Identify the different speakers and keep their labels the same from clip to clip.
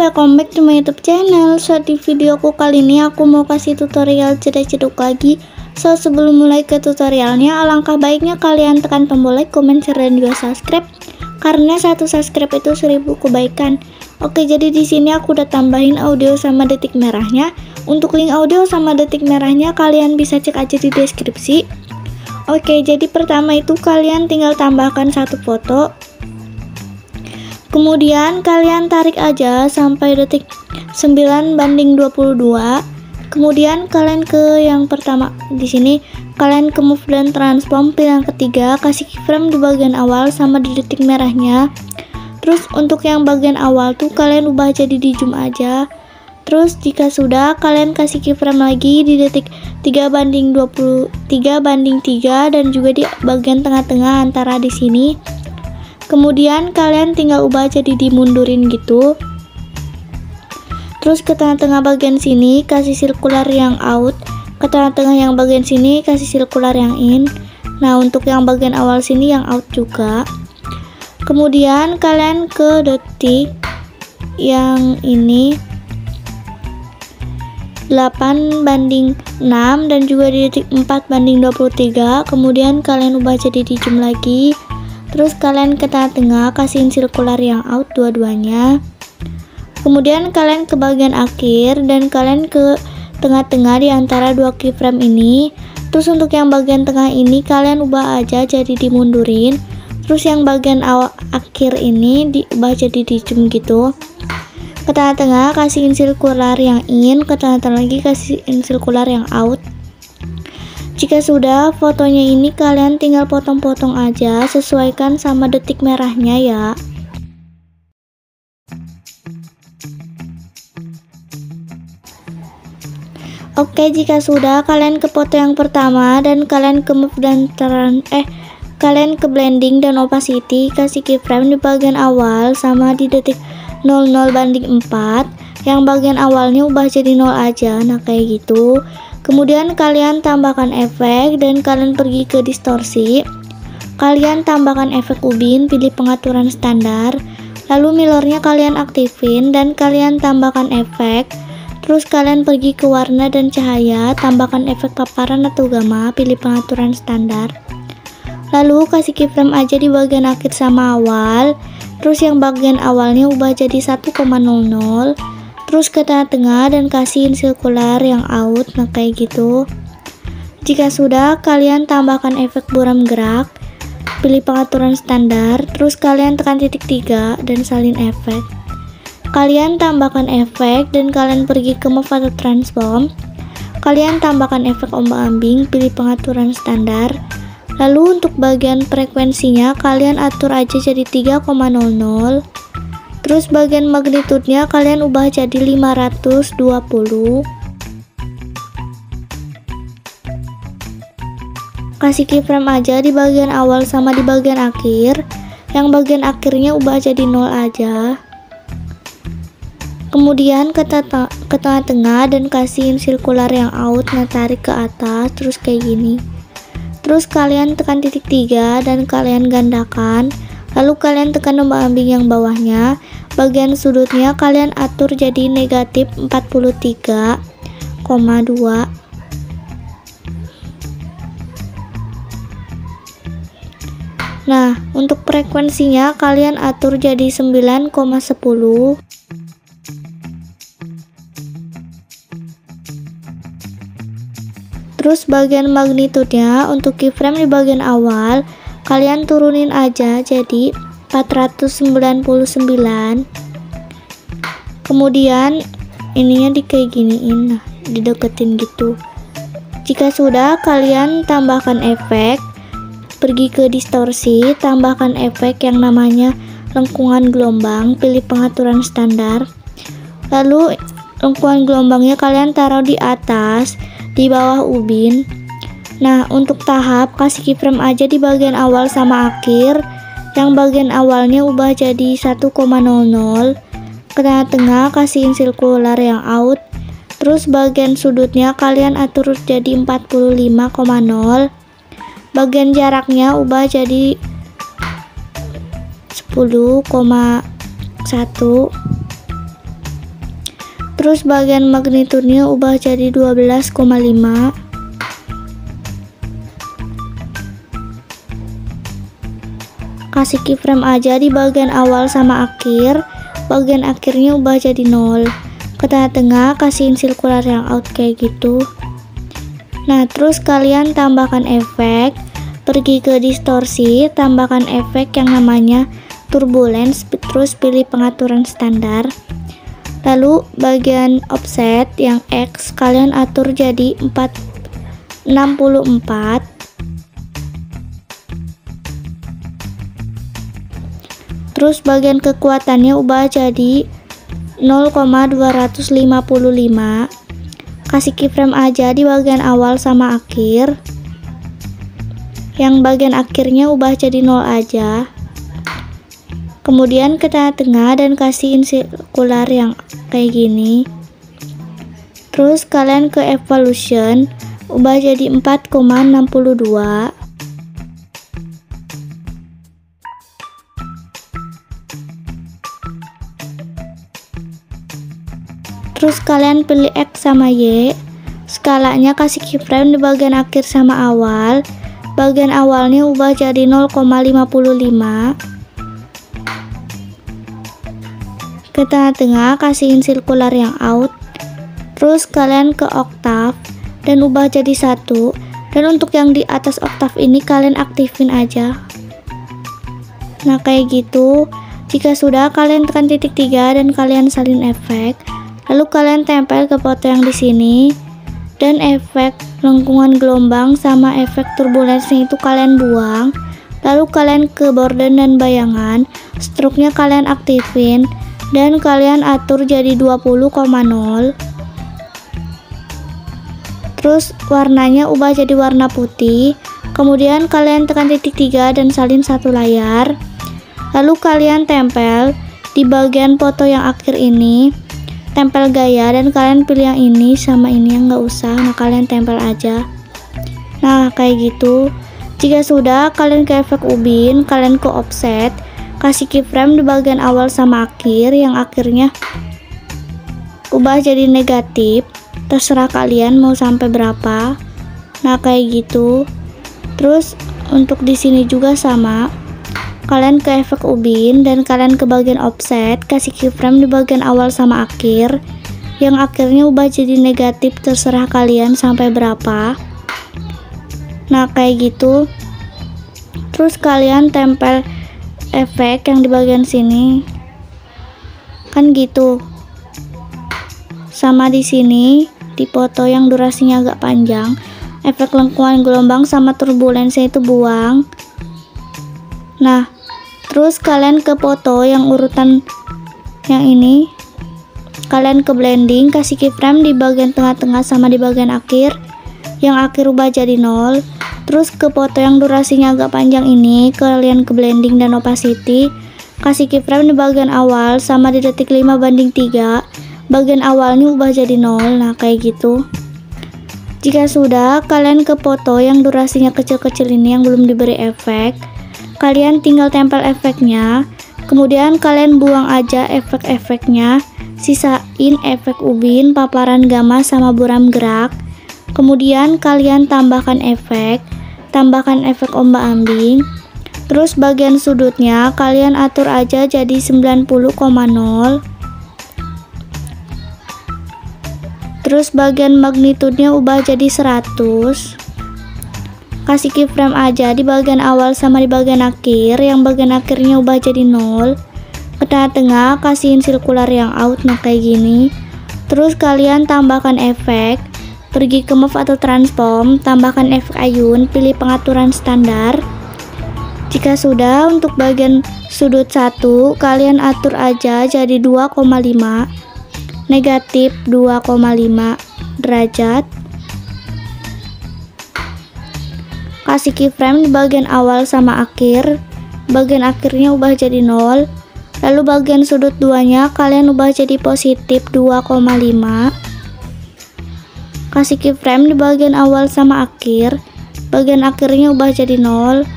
Speaker 1: welcome back to my YouTube channel. So di videoku kali ini aku mau kasih tutorial cedek-ceduk lagi. So sebelum mulai ke tutorialnya, alangkah baiknya kalian tekan tombol like, comment, share, dan juga subscribe. Karena satu subscribe itu 1000 kebaikan. Oke, jadi di sini aku udah tambahin audio sama detik merahnya. Untuk link audio sama detik merahnya kalian bisa cek aja di deskripsi. Oke, jadi pertama itu kalian tinggal tambahkan satu foto. Kemudian kalian tarik aja sampai detik 9:22. Kemudian kalian ke yang pertama di sini, kalian ke move dan transform, pilih yang ketiga, kasih keyframe di bagian awal sama di detik merahnya. Terus untuk yang bagian awal tuh kalian ubah jadi di zoom aja. Terus jika sudah, kalian kasih keyframe lagi di detik 3:23:3 dan juga di bagian tengah-tengah antara di sini. Kemudian kalian tinggal ubah jadi dimundurin gitu. Terus ke tengah-tengah bagian sini kasih sirkular yang out, ke tengah-tengah yang bagian sini kasih sirkular yang in. Nah, untuk yang bagian awal sini yang out juga. Kemudian kalian ke detik yang ini 8:6 dan juga di detik 4:23. Kemudian kalian ubah jadi di zoom lagi. Terus kalian ke tengah-tengah kasihin sirkular yang out dua-duanya. Kemudian kalian ke bagian akhir dan kalian ke tengah-tengah di antara dua keyframe ini. Terus untuk yang bagian tengah ini kalian ubah aja jadi dimundurin. Terus yang bagian akhir ini diubah jadi di zoom gitu. Ke tengah-tengah kasihin sirkular yang in, ke tengah-tengah lagi kasihin sirkular yang out. Jika sudah, fotonya ini kalian tinggal potong-potong aja, sesuaikan sama detik merahnya ya. Oke, jika sudah, kalian ke foto yang pertama dan kalian ke move dan kalian ke blending dan opacity, kasih keyframe di bagian awal sama di detik 0:4. Yang bagian awalnya ubah jadi 0 aja, nah kayak gitu. Kemudian kalian tambahkan efek dan kalian pergi ke distorsi. Kalian tambahkan efek ubin, pilih pengaturan standar. Lalu mirrornya kalian aktifin dan kalian tambahkan efek. Terus kalian pergi ke warna dan cahaya, tambahkan efek paparan atau gamma, pilih pengaturan standar. Lalu kasih keyframe aja di bagian akhir sama awal. Terus yang bagian awalnya ubah jadi 1,00. Terus ke tengah-tengah dan kasihin sirkular yang out, nah kayak gitu. Jika sudah, kalian tambahkan efek buram gerak, pilih pengaturan standar. Terus kalian tekan titik 3 dan salin efek. Kalian tambahkan efek dan kalian pergi ke move atau transform. Kalian tambahkan efek ombak-ambing, pilih pengaturan standar. Lalu untuk bagian frekuensinya kalian atur aja jadi 3,00. Terus bagian magnitudenya kalian ubah jadi 520. Kasih keyframe aja di bagian awal sama di bagian akhir. Yang bagian akhirnya ubah jadi 0 aja. Kemudian ke tengah-tengah dan kasihin sirkular yang out, nah tarik ke atas terus kayak gini. Terus kalian tekan titik 3 dan kalian gandakan. Lalu kalian tekan ombak ambing yang bawahnya. Bagian sudutnya kalian atur jadi negatif 43,2. Nah, untuk frekuensinya kalian atur jadi 9,10. Terus bagian magnitudenya untuk keyframe di bagian awal kalian turunin aja jadi 499. Kemudian ininya di kayak giniin, nah dideketin gitu. Jika sudah, kalian tambahkan efek, pergi ke distorsi, tambahkan efek yang namanya lengkungan gelombang, pilih pengaturan standar. Lalu lengkungan gelombangnya kalian taruh di atas, di bawah ubin. Nah, untuk tahap kasih keyframe aja di bagian awal sama akhir. Yang bagian awalnya ubah jadi 1,00. Ke tengah-tengah kasihin sirkular yang out. Terus bagian sudutnya kalian atur jadi 45,0. Bagian jaraknya ubah jadi 10,1. Terus bagian magnitudenya ubah jadi 12,5. Kasih keyframe aja di bagian awal sama akhir, bagian akhirnya ubah jadi 0. Ke tengah-tengah kasihin sirkular yang out kayak gitu. Nah, terus kalian tambahkan efek, pergi ke distorsi, tambahkan efek yang namanya turbulence, terus pilih pengaturan standar. Lalu bagian offset yang X kalian atur jadi 64. Terus bagian kekuatannya ubah jadi 0,255. Kasih keyframe aja di bagian awal sama akhir. Yang bagian akhirnya ubah jadi 0 aja. Kemudian ke tengah-tengah dan kasihin sirkular yang kayak gini. Terus kalian ke evolution, ubah jadi 4,62. Terus kalian pilih X sama Y, skalanya kasih keyframe di bagian akhir sama awal, bagian awalnya ubah jadi 0,55. Ke tengah-tengah kasihin sirkular yang out. Terus kalian ke octave dan ubah jadi 1. Dan untuk yang di atas octave ini kalian aktifin aja. Nah kayak gitu. Jika sudah, kalian tekan titik 3 dan kalian salin efek. Lalu kalian tempel ke foto yang di sini, dan efek lengkungan gelombang sama efek turbulensinya itu kalian buang. Lalu kalian ke border dan bayangan, stroke-nya kalian aktifin dan kalian atur jadi 20,0. Terus warnanya ubah jadi warna putih. Kemudian kalian tekan titik 3 dan salin satu layar. Lalu kalian tempel di bagian foto yang akhir ini. Tempel gaya dan kalian pilih yang ini sama ini yang nggak usah. Nah kalian tempel aja. Nah kayak gitu. Jika sudah, kalian ke efek ubin, kalian ke offset, kasih keyframe di bagian awal sama akhir, yang akhirnya ubah jadi negatif. Terserah kalian mau sampai berapa. Nah kayak gitu. Terus untuk di sini juga sama. Kalian ke efek ubin dan kalian ke bagian offset, kasih keyframe di bagian awal sama akhir, yang akhirnya ubah jadi negatif. Terserah kalian sampai berapa. Nah kayak gitu. Terus kalian tempel efek yang di bagian sini, kan gitu. Sama di sini di foto yang durasinya agak panjang, efek lengkungan gelombang sama turbulensi itu buang. Nah terus kalian ke foto yang urutan yang ini, kalian ke blending, kasih keyframe di bagian tengah-tengah sama di bagian akhir, yang akhir ubah jadi 0. Terus ke foto yang durasinya agak panjang ini, kalian ke blending dan opacity, kasih keyframe di bagian awal sama di detik 5:3, bagian awalnya ubah jadi 0. Nah kayak gitu. Jika sudah, kalian ke foto yang durasinya kecil-kecil ini yang belum diberi efek, kalian tinggal tempel efeknya. Kemudian kalian buang aja efek-efeknya, sisain efek ubin, paparan gamma sama buram gerak. Kemudian kalian tambahkan efek ombak-ambing. Terus bagian sudutnya kalian atur aja jadi 90,0. Terus bagian magnitudenya ubah jadi 100. Kasih keyframe aja di bagian awal sama di bagian akhir, yang bagian akhirnya ubah jadi 0. Ke tengah-tengah kasihin sirkular yang out. Nah kayak gini. Terus kalian tambahkan efek, pergi ke move atau transform, tambahkan efek ayun, pilih pengaturan standar. Jika sudah, untuk bagian sudut 1 kalian atur aja jadi 2,5, negatif 2,5 derajat. Kasih keyframe di bagian awal sama akhir, bagian akhirnya ubah jadi 0. Lalu bagian sudut 2 nya kalian ubah jadi positif 2,5. Kasih keyframe di bagian awal sama akhir, bagian akhirnya ubah jadi 0.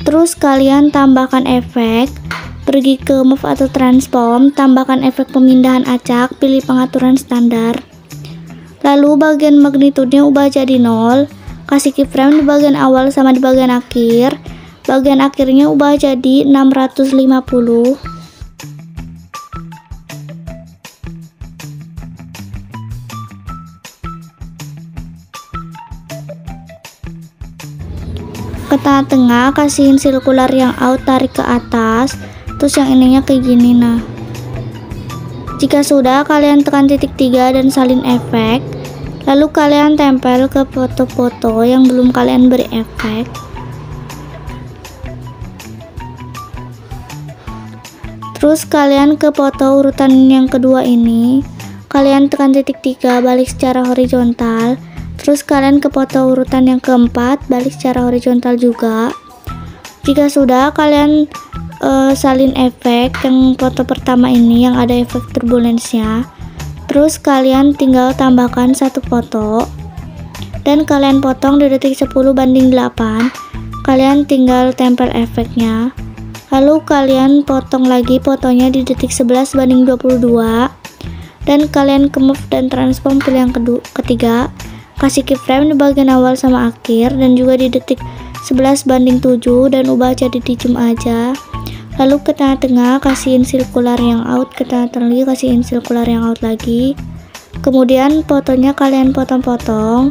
Speaker 1: Terus kalian tambahkan efek, pergi ke move atau transform, tambahkan efek pemindahan acak, pilih pengaturan standar. Lalu bagian magnitudenya ubah jadi 0, kasih keyframe di bagian awal sama di bagian akhir. Bagian akhirnya ubah jadi 650. Ke tengah-tengah kasihin sirkular yang out, tarik ke atas, terus yang ininya kayak gini. Nah, jika sudah, kalian tekan titik 3 dan salin efek, lalu kalian tempel ke foto-foto yang belum kalian beri efek. Terus kalian ke foto urutan yang kedua ini, kalian tekan titik 3, balik secara horizontal. Terus kalian ke foto urutan yang keempat, balik secara horizontal juga. Jika sudah, kalian salin efek yang foto pertama ini yang ada efek turbulensnya. Terus kalian tinggal tambahkan satu foto dan kalian potong di detik 10:8. Kalian tinggal tempel efeknya. Lalu kalian potong lagi fotonya di detik 11:22 dan kalian ke move dan transform pilih yang ketiga. Kasih keyframe di bagian awal sama akhir dan juga di detik 11:7 dan ubah jadi di zoom aja. Lalu ke tengah-tengah kasihin sirkular yang out, ke tengah-tengah lagi kasihin sirkular yang out lagi. Kemudian fotonya kalian potong-potong.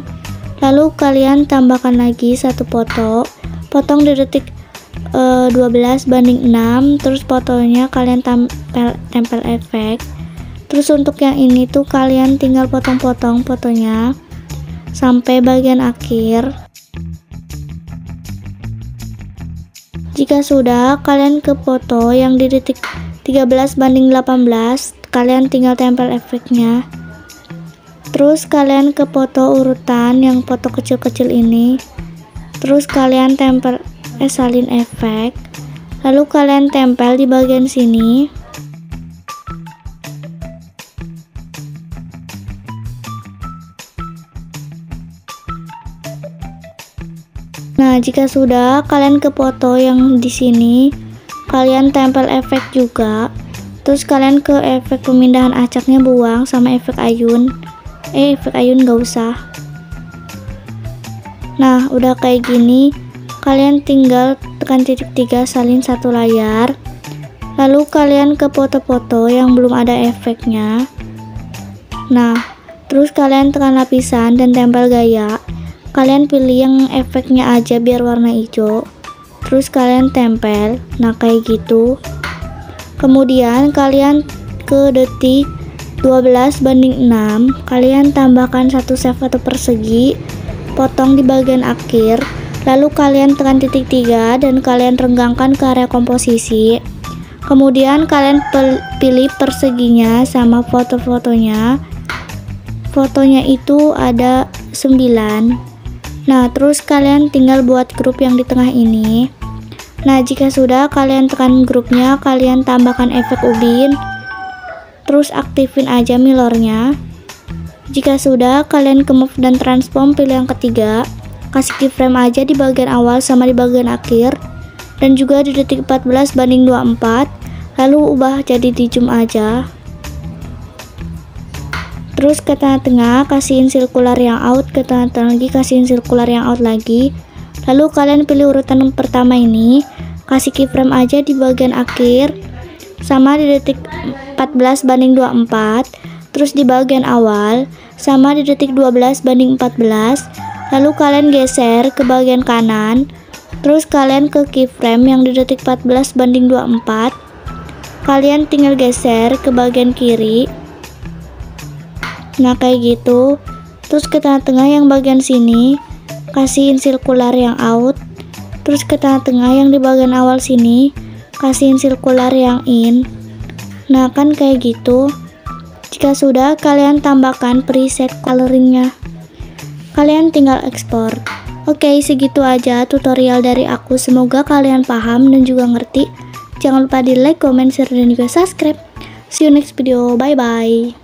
Speaker 1: Lalu kalian tambahkan lagi satu foto, potong di detik 12:6. Terus fotonya kalian tempel efek. Terus untuk yang ini tuh kalian tinggal potong-potong fotonya sampai bagian akhir. Jika sudah, kalian ke foto yang di detik 13:18, kalian tinggal tempel efeknya. Terus kalian ke foto urutan yang foto kecil-kecil ini. Terus kalian tempel salin efek. Lalu kalian tempel di bagian sini. Nah, jika sudah, kalian ke foto yang di sini, kalian tempel efek juga. Terus kalian ke efek pemindahan acaknya buang sama efek ayun. Efek ayun gak usah. Nah, udah kayak gini. Kalian tinggal tekan titik 3, salin satu layar. Lalu kalian ke foto-foto yang belum ada efeknya. Nah, terus kalian tekan lapisan dan tempel gaya. Kalian pilih yang efeknya aja biar warna hijau. Terus kalian tempel. Nah, kayak gitu. Kemudian kalian ke detik 12:6. Kalian tambahkan satu save atau persegi, potong di bagian akhir. Lalu kalian tekan titik 3 dan kalian renggangkan ke area komposisi. Kemudian kalian pilih perseginya sama foto-fotonya. Fotonya itu ada 9. Nah, terus kalian tinggal buat grup yang di tengah ini. Nah, jika sudah, kalian tekan grupnya, kalian tambahkan efek ubin. Terus aktifin aja mirrornya. Jika sudah, kalian ke move dan transform pilih yang ketiga. Kasih keyframe aja di bagian awal sama di bagian akhir. Dan juga di detik 14:24. Lalu ubah jadi di zoom aja. Terus ke tengah-tengah kasihin sirkular yang out, ke tengah-tengah lagi kasihin sirkular yang out lagi. Lalu kalian pilih urutan yang pertama ini, kasih keyframe aja di bagian akhir sama di detik 14:24. Terus di bagian awal sama di detik 12:14. Lalu kalian geser ke bagian kanan. Terus kalian ke keyframe yang di detik 14:24. Kalian tinggal geser ke bagian kiri. Nah, kayak gitu. Terus ke tengah-tengah yang bagian sini kasihin sirkular yang out. Terus ke tengah-tengah yang di bagian awal sini kasihin sirkular yang in. Nah, kan kayak gitu. Jika sudah, kalian tambahkan preset coloringnya. Kalian tinggal ekspor. Oke, segitu aja tutorial dari aku. Semoga kalian paham dan juga ngerti. Jangan lupa di like, comment, share, dan juga subscribe. See you next video. Bye bye.